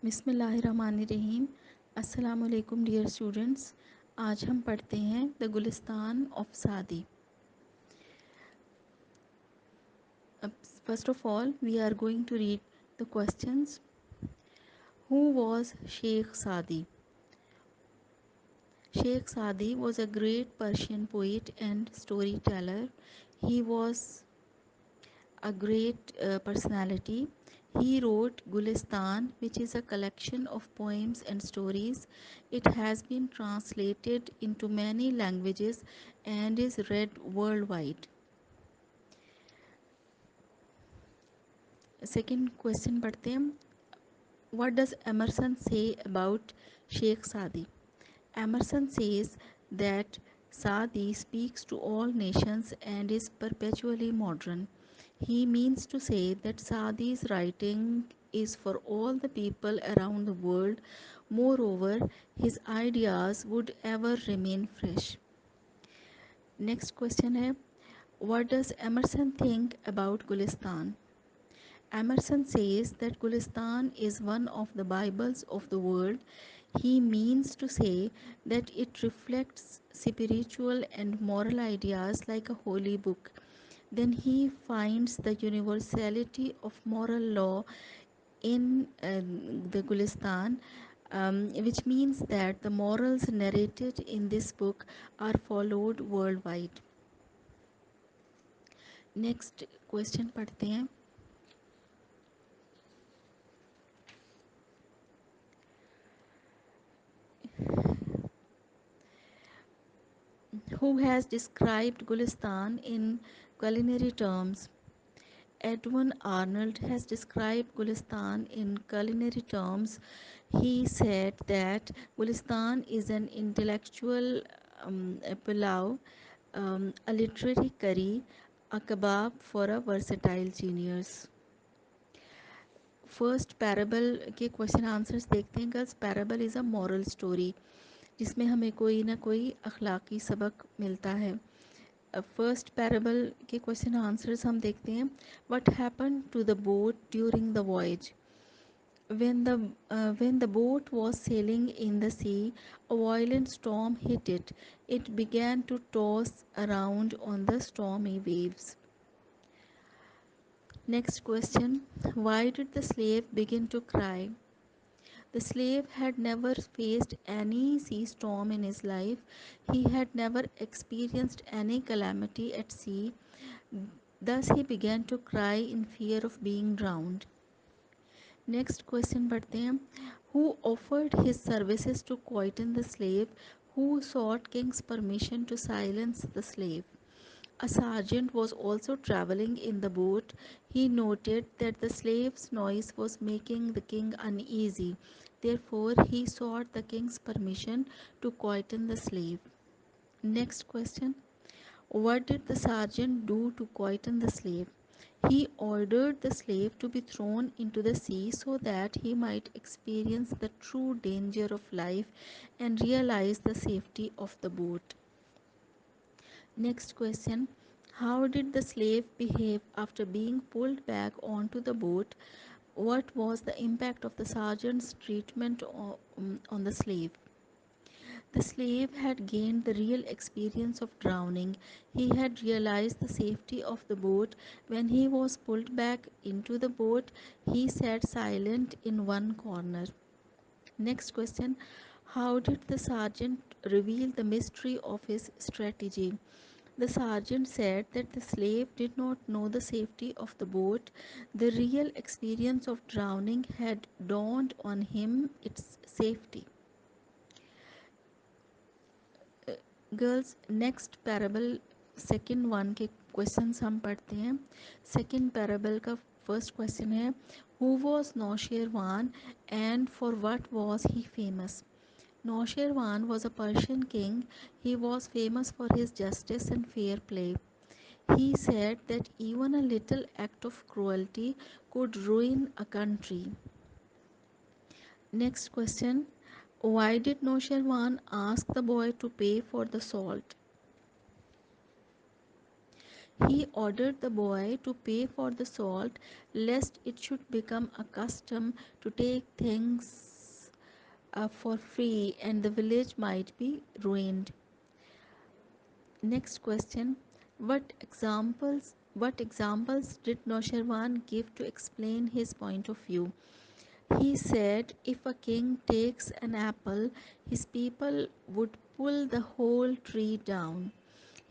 बिस्मिल्लाहिर्रहमानिर्रहीम। अस्सलामुअलैकुम dear students. आज हम पढ़ते हैं the Gulistan of Sadi. First of all we are going to read the questions. Who was Sheikh Sadi? Sheikh Sadi was a great Persian poet and storyteller. He was a great personality. He wrote Gulistan, which is a collection of poems and stories. It has been translated into many languages and is read worldwide. Second question पढ़ते हैं. What does Emerson say about Sheikh Sadi? Emerson says that Sadi speaks to all nations and is perpetually modern. He means to say that Sadi's writing is for all the people around the world. Moreover, his ideas would ever remain fresh. Next question है, what does Emerson think about Gulistan? Emerson says that Gulistan is one of the Bibles of the world. He means to say that it reflects spiritual and moral ideas like a holy book. Then he finds the universality of moral law in the Gulistan, which means that the morals narrated in this book are followed worldwide. Next question पढ़ते हैं. Who has described Gulistan in culinary terms? Edwin Arnold has described Gulistan in culinary terms. He said that Gulistan is an intellectual pulao, a literary curry, a kebab for a versatile genius. First parable के question answers देखते हैं girls. Parable is a moral story जिसमें हमें कोई ना कोई अखलाकी सबक मिलता है. फर्स्ट पैराबल के क्वेश्चन आंसर्स हम देखते हैं. What happen to the boat during the voyage? When the boat was sailing in the sea, a violent storm hit it. It began to toss around on the stormy waves. Next question. Why did the slave begin to cry? The slave had never faced any sea storm in his life. He had never experienced any calamity at sea. Thus he began to cry in fear of being drowned. Next question पढ़ते हैं. Who offered his services to quieten the slave? Who sought king's permission to silence the slave? A sergeant was also traveling in the boat. He noted that the slave's noise was making the king uneasy. Therefore, he sought the king's permission to quieten the slave. Next question. What did the sergeant do to quieten the slave? He ordered the slave to be thrown into the sea so that he might experience the true danger of life and realize the safety of the boat. Next question. How did the slave behave after being pulled back onto the boat? What was the impact of the sergeant's treatment on the slave? The slave had gained the real experience of drowning. He had realized the safety of the boat. When he was pulled back into the boat, he sat silent in one corner. Next question. How did the sergeant reveal the mystery of his strategy? The sergeant said that the slave did not know the safety of the boat. The real experience of drowning had dawned on him its safety. Girls next parable second one के questions हम पढ़ते हैं. Second parable का first question है, who was Nausherwan and for what was he famous? Noshirwan was a Persian king. He was famous for his justice and fair play. He said that even a little act of cruelty could ruin a country. Next question. Why did Noshirwan ask the boy to pay for the salt? He ordered the boy to pay for the salt, lest it should become a custom to take things for free and the village might be ruined. Next question. What examples did Noshirwan give to explain his point of view? He said if a king takes an apple, his people would pull the whole tree down.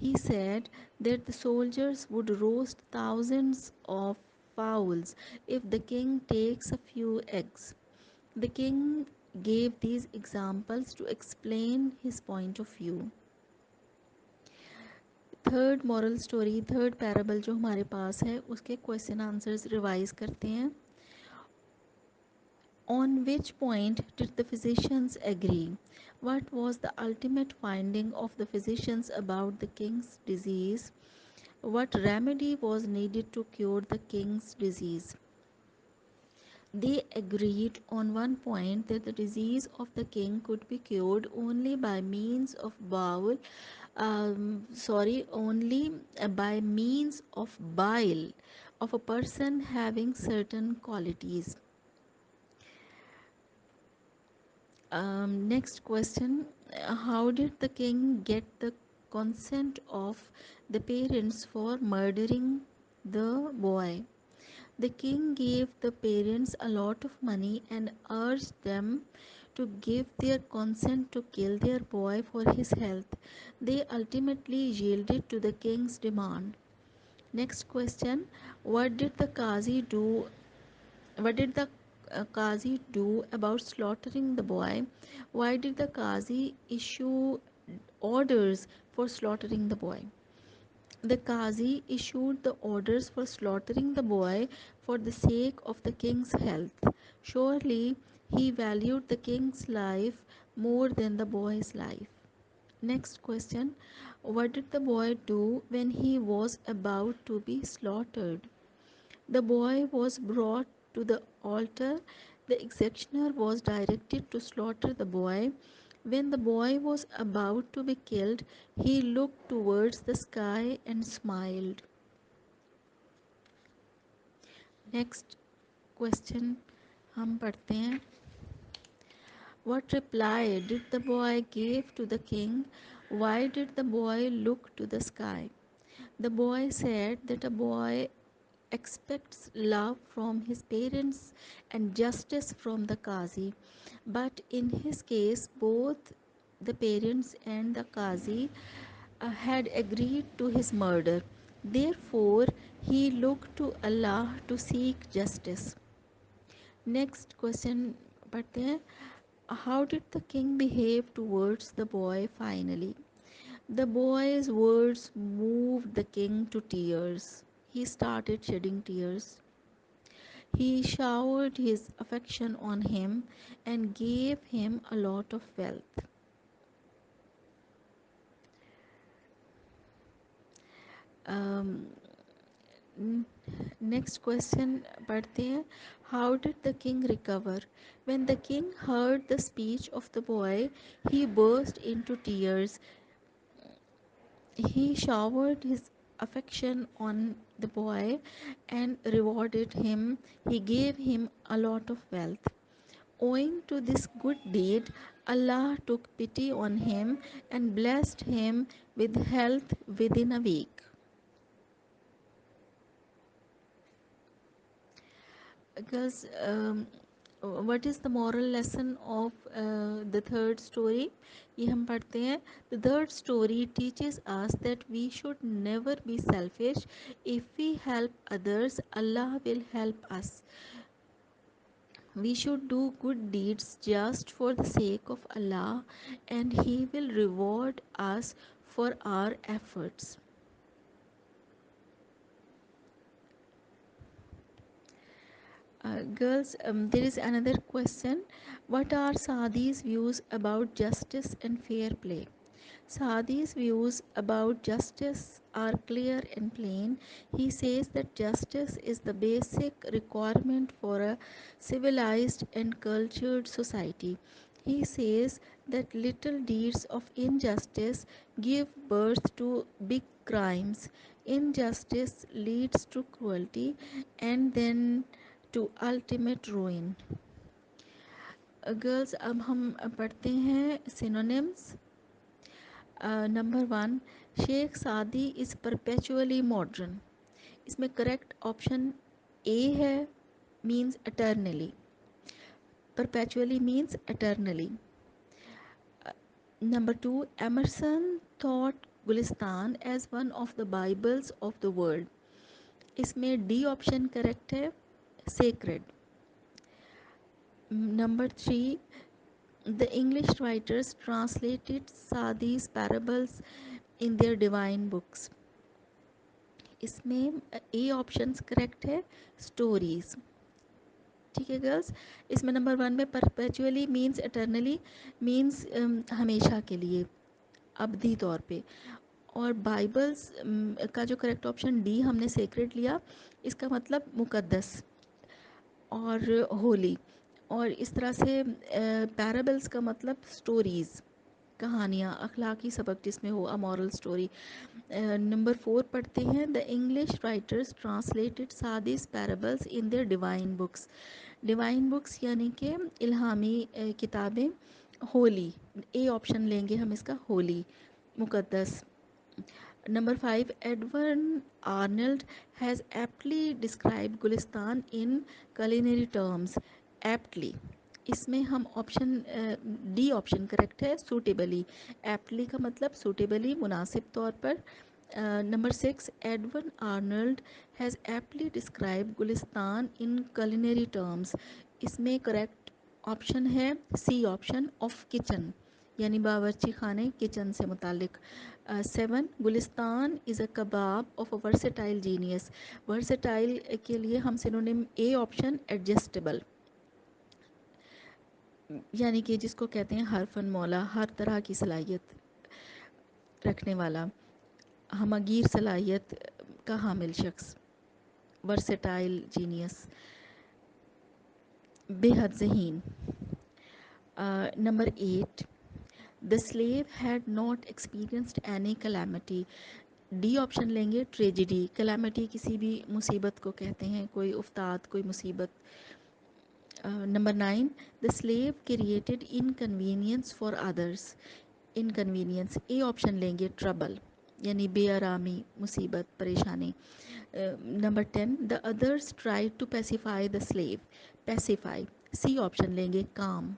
He said that the soldiers would roast thousands of fowls if the king takes a few eggs. The king gave these examples to explain his point of view. Third moral story, third parable जो हमारे पास है उसके question answers revise करते हैं. On which point did the physicians agree? What was the ultimate finding of the physicians about the king's disease? What remedy was needed to cure the king's disease? They agreed on one point that the disease of the king could be cured only by means of only by means of bile of a person having certain qualities. Next question. How did the king get the consent of the parents for murdering the boy? The king gave the parents a lot of money and urged them to give their consent to kill their boy for his health. They ultimately yielded to the king's demand. Next question. What did the Qazi do what did the Qazi do about slaughtering the boy? Why did the Qazi issue orders for slaughtering the boy? The Qazi issued the orders for slaughtering the boy for the sake of the king's health. Surely he valued the king's life more than the boy's life. Next question. What did the boy do when he was about to be slaughtered? The boy was brought to the altar. The executioner was directed to slaughter the boy. When the boy was about to be killed, he looked towards the sky and smiled. Next question हम पढ़ते हैं. What reply did the boy give to the king? Why did the boy look to the sky? The boy said that a boy expects love from his parents and justice from the Qazi. But in his case, both the parents and the Qazi had agreed to his murder. Therefore, he looked to Allah to seek justice. Next question पढ़ते हैं. How did the king behave towards the boy finally? The boy's words moved the king to tears. He started shedding tears. He showered his affection on him and gave him a lot of wealth. Um, Next question पढ़ते हैं. How did the king recover? When the king heard the speech of the boy, he burst into tears. He showered his affection on the boy and rewarded him. He gave him a lot of wealth. Owing to this good deed, Allah took pity on him and blessed him with health within a week. Because what is the moral lesson of the third story? ये हम पढ़ते हैं. The third story teaches us that we should never be selfish. If we help others, Allah will help us. We should do good deeds just for the sake of Allah, and He will reward us for our efforts. Girls, there is another question. What are Saadi's views about justice and fair play? Saadi's views about justice are clear and plain. He says that justice is the basic requirement for a civilized and cultured society. He says that little deeds of injustice give birth to big crimes, Injustice leads to cruelty and then to ultimate ruin. Girls, अब हम पढ़ते हैं synonyms. Number 1, Sheikh Saadi is perpetually modern. इसमें correct option A है, means eternally. Perpetually means eternally. Number 2, Emerson thought Gulistan as one of the Bibles of the world. इसमें D option correct है, sacred. Number 3, the English writers translated Sadi's parables in their divine books. इसमें ए option correct है, stories. ठीक है girls. इसमें number 1 में perpetually means eternally, means हमेशा के लिए, अवधि तौर पे. और बाइबल्स का जो करेक्ट ऑप्शन डी हमने सेक्रेड लिया, इसका मतलब मुकद्दस और होली. और इस तरह से पैराबल्स का मतलब स्टोरीज़, कहानियाँ, अखलाकी सबक जिसमें हो, अ मॉरल स्टोरी. नंबर 4 पढ़ते हैं. The English writers translated Saadi's parables in their divine books. Divine books यानी कि इल्हामी किताबें. होली, ए ऑप्शन लेंगे हम इसका, Holi, मुकद्दस. Number 5, Edward Arnold has aptly described Gulistan in culinary terms. Aptly, इसमें हम ऑप्शन डी ऑप्शन करेक्ट है, सूटेबली. एप्टली का मतलब सूटेबली, मुनासिब तौर पर. Number 6, Edward Arnold has aptly describe Gulistan in culinary terms. इसमें करेक्ट ऑप्शन है सी ऑप्शन, ऑफ किचन, यानी बावर्ची खाने, किचन से मुतालिक. 7, Gulistan is a kebab of a versatile genius. Versatile के लिए हम सिनोनिम ए ऑप्शन, एडजस्टेबल, यानी कि जिसको कहते हैं हरफन मौला, हर तरह की सलाहियत रखने वाला, हमगीर सलाहियत का हामिल शख्स, वर्सेटाइल जीनियस, बेहद ज़हीन. Number 8, the slave had not experienced any calamity. D option लेंगे, ट्रेजिडी. कैलामिटी किसी भी मुसीबत को कहते हैं, कोई उफ्ताद, कोई मुसीबत. Number 9, the slave created inconvenience for others. Inconvenience, A option लेंगे, ट्रबल, यानी बेआरामी, मुसीबत, परेशानी. Number 10, the others try to pacify the slave. Pacify, C option लेंगे, काम.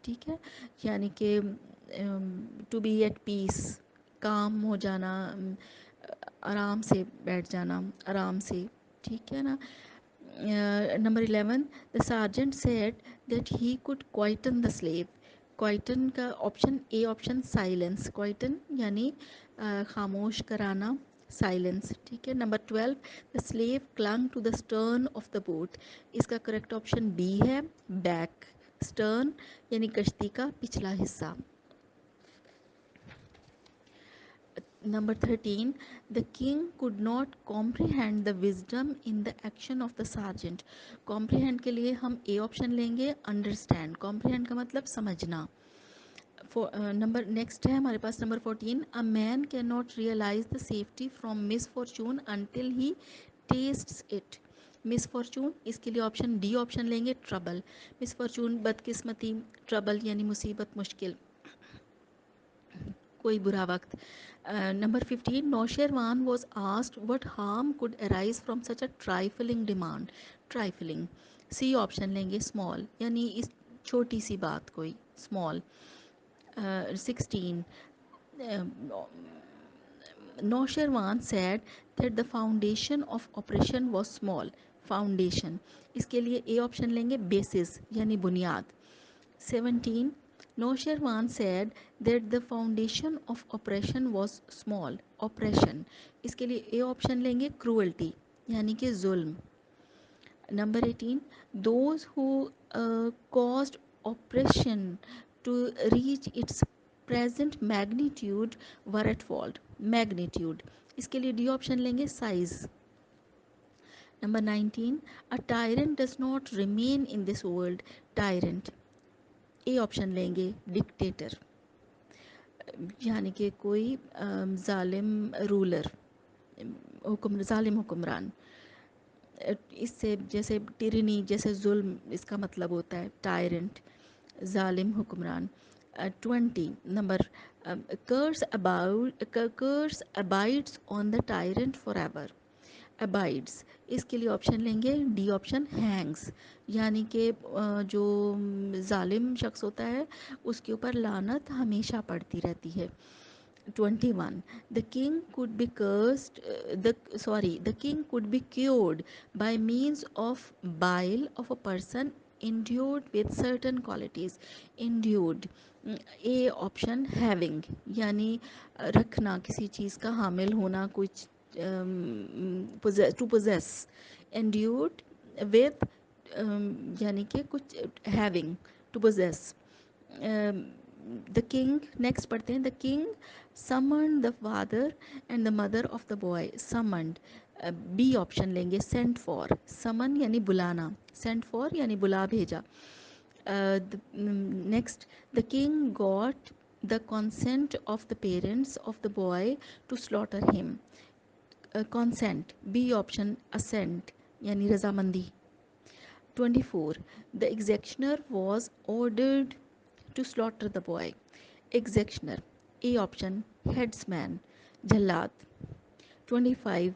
ठीक है, यानी कि टू बी एट पीस, काम हो जाना, आराम से बैठ जाना, आराम से. ठीक है ना. Number 11, the sergeant said that he could quieten the slave. Quieten का option A option, silence. Quieten यानी खामोश कराना, साइलेंस. ठीक है. Number 12, the slave clung to the stern of the boat. इसका करेक्ट ऑप्शन बी है, बैक. स्टर्न यानी कश्ती का पिछला हिस्सा. Number 13, the king could not comprehend the wisdom in the action of the sergeant. Comprehend के लिए हम ए ऑप्शन लेंगे, अंडरस्टैंड. कॉम्प्रीहेंड का मतलब समझना. नंबर नेक्स्ट है हमारे पास number 14, a man can not realise the safety from misfortune until he tests it. Misfortune, इसके लिए ऑप्शन डी ऑप्शन लेंगे, ट्रबल. मिसफॉर्चून बदकिस्मती, ट्रबल यानी मुसीबत, मुश्किल, कोई बुरा वक्त. Number 15, Noshirwan was asked what harm could arise from such a trifling demand. Trifling, C option लेंगे, स्मॉल, यानी इस छोटी सी बात, कोई small. 16, Nausherwan said that the foundation of operation was small. Foundation, इसके लिए ए ऑप्शन लेंगे, बेसिस यानी बुनियाद. 17, Nausherwan said that the foundation of operation was small. Operation, इसके लिए ए ऑप्शन लेंगे, क्रूअल्टी यानी कि जुल्म. Number 18, those who caused oppression to reach its present magnitude were at fault. Magnitude, इसके लिए डी ऑप्शन लेंगे, size. Number 19, a tyrant does not remain in this world. Tyrant, A option लेंगे, dictator, यानी कि कोई जालिम रूलर. हुक्म जालिम हुक्मरान। इससे जैसे टिरनी जैसे जुल्म इसका मतलब होता है टायरेंट, जालिम हुक्मरान। 20 number, curse abides on the tyrant forever. Abides, इसके लिए ऑप्शन लेंगे डी ऑप्शन, हैंग्स, यानी कि जो जालिम शख्स होता है उसके ऊपर लानत हमेशा पड़ती रहती है। 21, the king could be cursed the king could be cured by means of bile of a person endued with certain qualities। endued, A option, having, यानी रखना, किसी चीज़ का हामिल होना, कुछ टू पोजेस। endued with यानी कि कुछ having, to possess. The king, next पढ़ते हैं, the king summon the father and the mother of the boy. Summoned, B option लेंगे, सेंट फॉर। समन यानी बुलाना, सेंट फॉर यानी बुला भेजा। Next, the king got the consent of the parents of the boy to slaughter him। consent, B option, assent यानी रजामंदी। 24, the executioner was ordered to slaughter the boy। executioner, A option, headsman, Jallad। 25,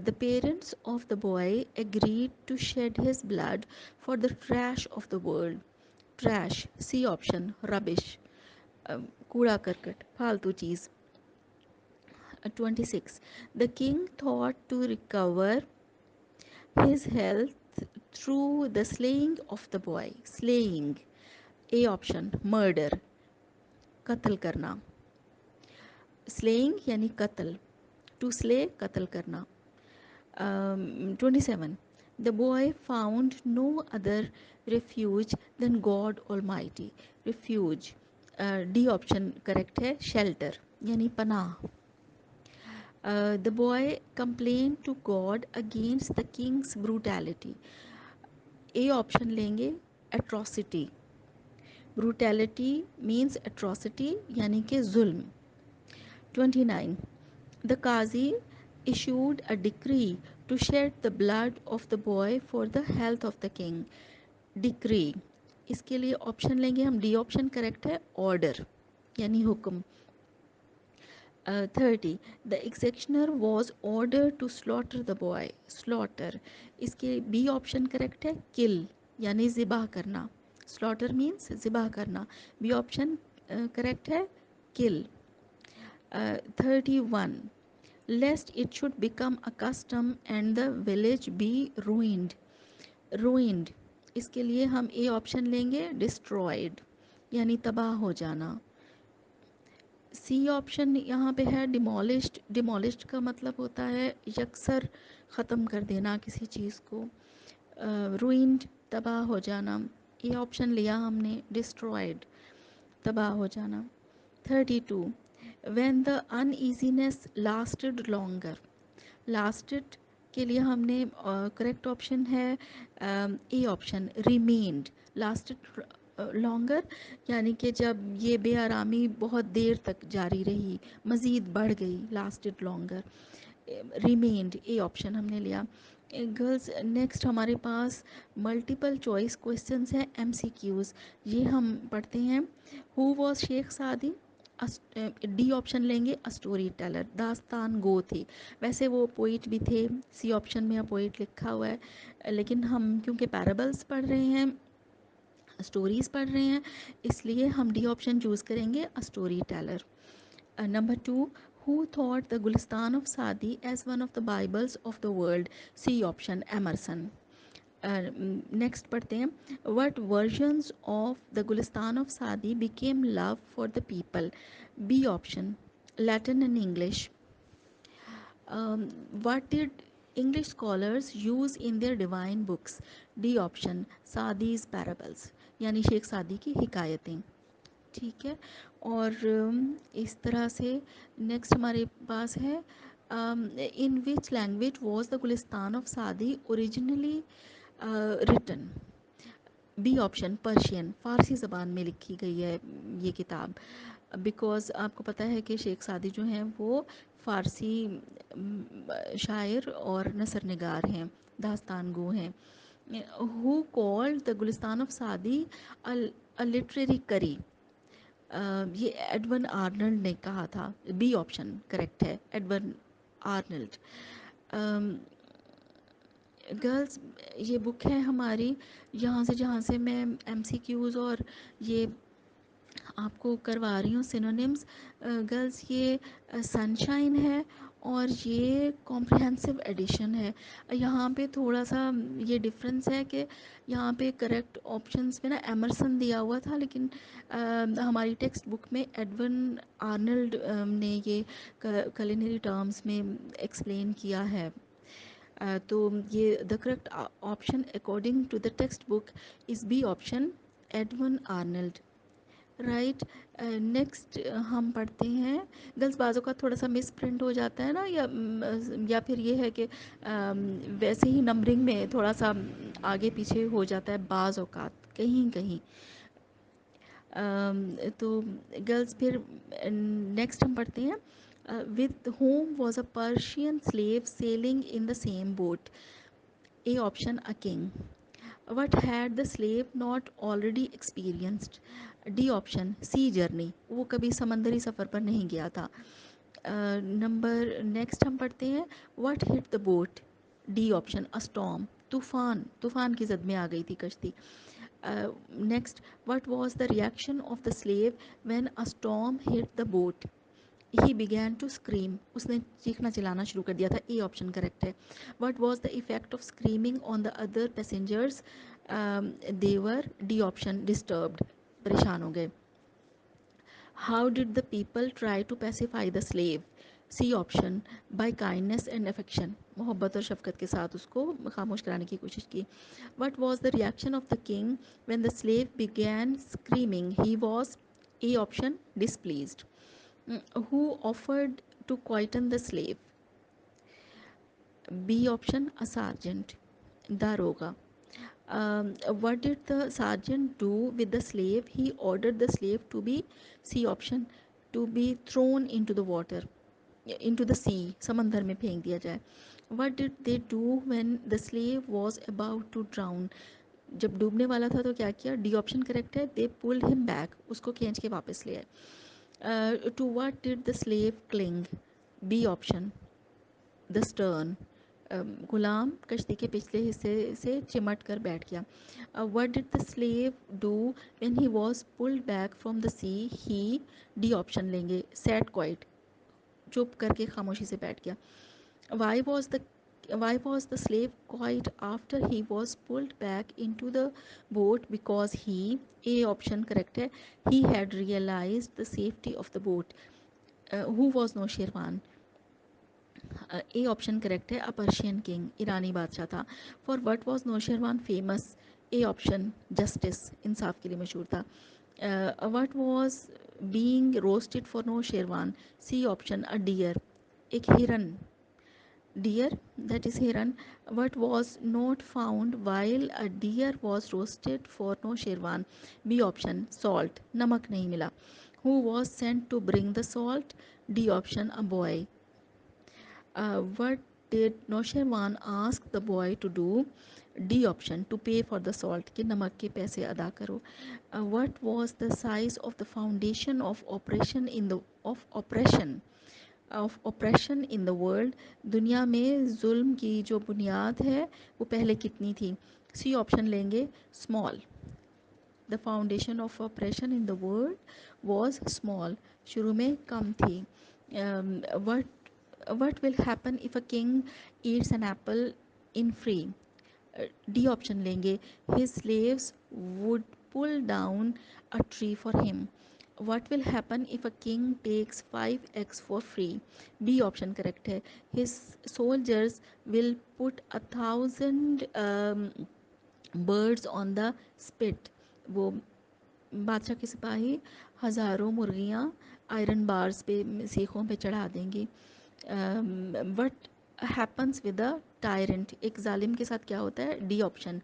the parents of the boy agreed to shed his blood for the trash of the world। trash, C option, rubbish, कूड़ा करकट, फालतू चीज़। 26, the king thought to recover his health through the slaying of the boy। slaying, A option, murder, कत्ल करना। slaying यानी कत्ल, to slay कत्ल करना। 27, the boy found no other refuge than God Almighty। refuge, D option correct है, shelter यानी पनाह। The boy complained to God against the king's brutality। A option लेंगे, atrocity। brutality means atrocity यानी कि जुल्म। 29, the Qazi issued a decree to shed the blood of the boy for the health of the king। decree, इसके लिए option लेंगे हम, D option correct है, order यानी हुक्म। 30, the executioner was order to slaughter the boy. Slaughter, इसके B option correct है, kill यानी ज़िबा करना। स्लॉटर मीन्स ज़िबा करना, बी ऑप्शन करेक्ट है, kill. 31, lest it should become a custom and the village be ruined. Ruined, इसके लिए हम ए option लेंगे, डिस्ट्रॉयड यानी तबाह हो जाना। सी ऑप्शन यहाँ पे है, डिमोलिश्ड। डिमोलिश्ड का मतलब होता है यकसर ख़त्म कर देना किसी चीज़ को। रूइंड, तबाह हो जाना। ये ऑप्शन लिया हमने, डिस्ट्रॉयड, तबाह हो जाना। 32, when the uneasiness lasted longer. Lasted के लिए हमने करेक्ट ऑप्शन है A option, remained. Lasted longer यानी कि जब ये बेआरामी बहुत देर तक जारी रही, मज़ीद बढ़ गई, lasted longer. Remained, A option हमने लिया। गर्ल्स, नेक्स्ट हमारे पास मल्टीपल चॉइस क्वेश्चंस हैं, एमसीक्यूज़। ये हम पढ़ते हैं। हु वॉज शेख सादी। डी ऑप्शन लेंगे, अ स्टोरी टेलर, दास्तान गो थे। वैसे वो पोइट भी थे, सी ऑप्शन में पोइट लिखा हुआ है, लेकिन हम क्योंकि पैराबल्स पढ़ रहे हैं, स्टोरीज़ पढ़ रहे हैं, इसलिए हम डी ऑप्शन चूज़ करेंगे, a story teller. Number 2, who thought the Gulistan of Saadi as one of the Bibles of the world. C option, Emerson. Next पढ़ते हैं, what versions of the Gulistan of Saadi became love for the people. B option, Latin and English. What did English scholars use in their divine books. D option, Saadi's parables यानी Sheikh सादी की हिकायतें। ठीक है, और इस तरह से नेक्स्ट हमारे पास है, in which language was the Gulistan of Saadi originally written. B option Persian, फ़ारसी ज़बान में लिखी गई है ये किताब, बिकॉज़ आपको पता है कि शेख सादी जो हैं वो फ़ारसी शायर और नसर निगार हैं, दास्तान गो हैं. Who called the Gulistan of सादी अ लिटरेरी करी. ये एडवन आर्नल्ड ने कहा था. बी ऑप्शन करेक्ट है, एडवन आर्नल्ड. गर्ल्स, ये बुक है हमारी. यहाँ से जहाँ से मैं एमसीक्यूज़ और ये आपको करवा रही हूँ सिनोनिम्स. गर्ल्स, ये सनशाइन है और ये कॉम्प्रिहेंसिव एडिशन है. यहाँ पे थोड़ा सा ये डिफरेंस है कि यहाँ पे करेक्ट ऑप्शंस में ना एमरसन दिया हुआ था, लेकिन हमारी टेक्स्ट बुक में एडवन आर्नल्ड ने ये कलिनरी टर्म्स में एक्सप्लेन किया है. तो ये the correct option according to the text book is B option, Edwin Arnold. Right. Next हम पढ़ते हैं. गर्ल्स, बाज़ों का थोड़ा सा मिस प्रिंट हो जाता है ना, या फिर ये है कि वैसे ही नंबरिंग में थोड़ा सा आगे पीछे हो जाता है बाज़ औक़ात कहीं कहीं. तो गर्ल्स, फिर नेक्स्ट हम पढ़ते हैं. With whom was a Persian slave sailing in the same boat. A option, a king. What had the slave not already experienced? D option, sea journey, वो कभी समंदरी सफ़र पर नहीं गया था. नंबर नेक्स्ट हम पढ़ते हैं. What hit the boat. D option, a storm, तूफ़ान, तूफ़ान की जद में आ गई थी कश्ती. Next, what was the reaction of the slave when a storm hit the boat. He began to scream, उसने चीखना चिल्लाना शुरू कर दिया था. ए ऑप्शन करेक्ट है. What was the effect of screaming on the other passengers. They were, D option, disturbed, परेशान हो गए. How did the people try to pacify the slave. C option, by kindness and affection, मोहब्बत और शफकत के साथ उसको खामोश कराने की कोशिश की. What was the reaction of the king when the slave began screaming. He was, A option, displeased. Who offered to quieten the slave. B option, a sergeant, daroga. What did the sergeant do with the slave? He ordered the slave to be, C option, to be thrown into the water, into the sea, समंदर में फेंक दिया जाए. What did they do when the slave was about to drown? जब डूबने वाला था तो क्या किया. डी ऑप्शन करेक्ट है. दे पुल्ड हिम बैक, उसको खींच के वापस ले आए. To what did the slave cling. B option, the stern, गुलाम कश्ती के पिछले हिस्से से चिमट कर बैठ गया. What did the slave do when he was pulled back from the sea. He, D option लेंगे, सैट क्वाइट, चुप करके खामोशी से बैठ गया. Why was the why was the slave quiet after he was pulled back into the boat? Because he, A option correct है, he had realized the safety of the boat. Who was Noshirwan? A option correct है, a Persian king, ईरानी बादशाह था. For what was Noshirwan famous. A option, justice, इंसाफ के लिए मशहूर था. What was being roasted for Noshirwan. C option, a deer, एक हिरन, deer, that is heron. What was not found while a deer was roasted for Noshirwan. B option, salt, namak नहीं मिला. Who was sent to bring the salt. D option, a boy. What did Noshirwan ask the boy to do. D option, to pay for the salt, कि नमक के पैसे अदा करो. What was the size of the foundation of oppression in the world. दुनिया में जुल्म की जो बुनियाद है वो पहले कितनी थी. सी ऑप्शन लेंगे, small. The foundation of oppression in the world was small, शुरू में कम थी. What will happen if a king eats an apple in free. D option लेंगे, his slaves would pull down a tree for him. what will happen if a king takes 5 eggs for free. B option correct है. His soldiers will put 1,000 birds on the spit. वो बादशाह के सिपाही हज़ारों मुर्गियाँ iron bars पे, सीखों पे चढ़ा देंगे. What happens with a tyrant, एक जालिम के साथ क्या होता है. D option,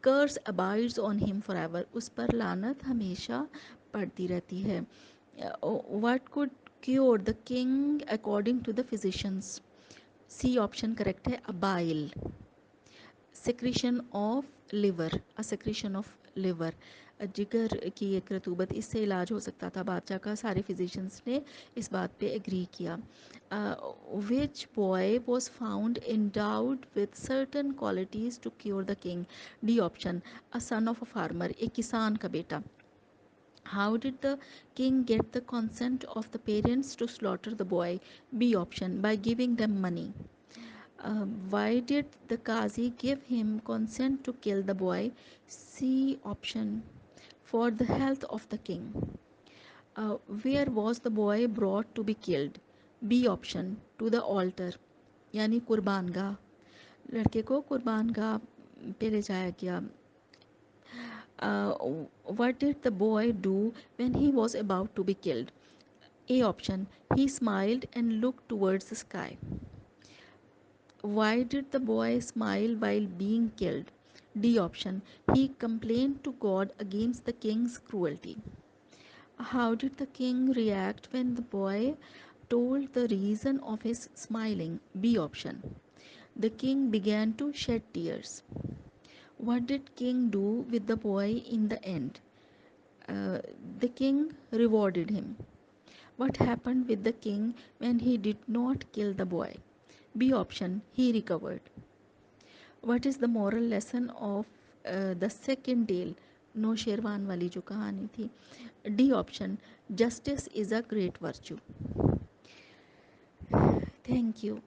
curse abides on him for ever, उस पर लानत हमेशा पड़ती रहती है. What could cure the king according to the physicians? C option correct है, a bile, secretion of liver, a secretion of liver, जिगर की एक रतूबत, इससे इलाज हो सकता था बादशाह का. सारे फिजिशियंस ने इस बात पे एग्री किया. Which boy was found endowed with certain qualities to cure the king? D option, a son of a farmer, एक किसान का बेटा. How did the king get the consent of the parents to slaughter the boy? B option, by giving them money. Why did the Qazi give him consent to kill the boy? C option, for the health of the king. Where was the boy brought to be killed? B option, to the altar, यानी कुर्बान गाह, लड़के को कुर्बान गाह पे ले जाया गया. uh, what did the boy do when he was about to be killed? A option, he smiled and looked towards the sky. Why did the boy smile while being killed? D option, he complained to God against the king's cruelty. How did the king react when the boy told the reason of his smiling? B option, the king began to shed tears. What did king do with the boy in the end? Uh, the king rewarded him. What happened with the king when he did not kill the boy? B option, he recovered. What is the moral lesson of the second tale, Noshirwan वाली जो कहानी थी? D option, justice is a great virtue. Thank you.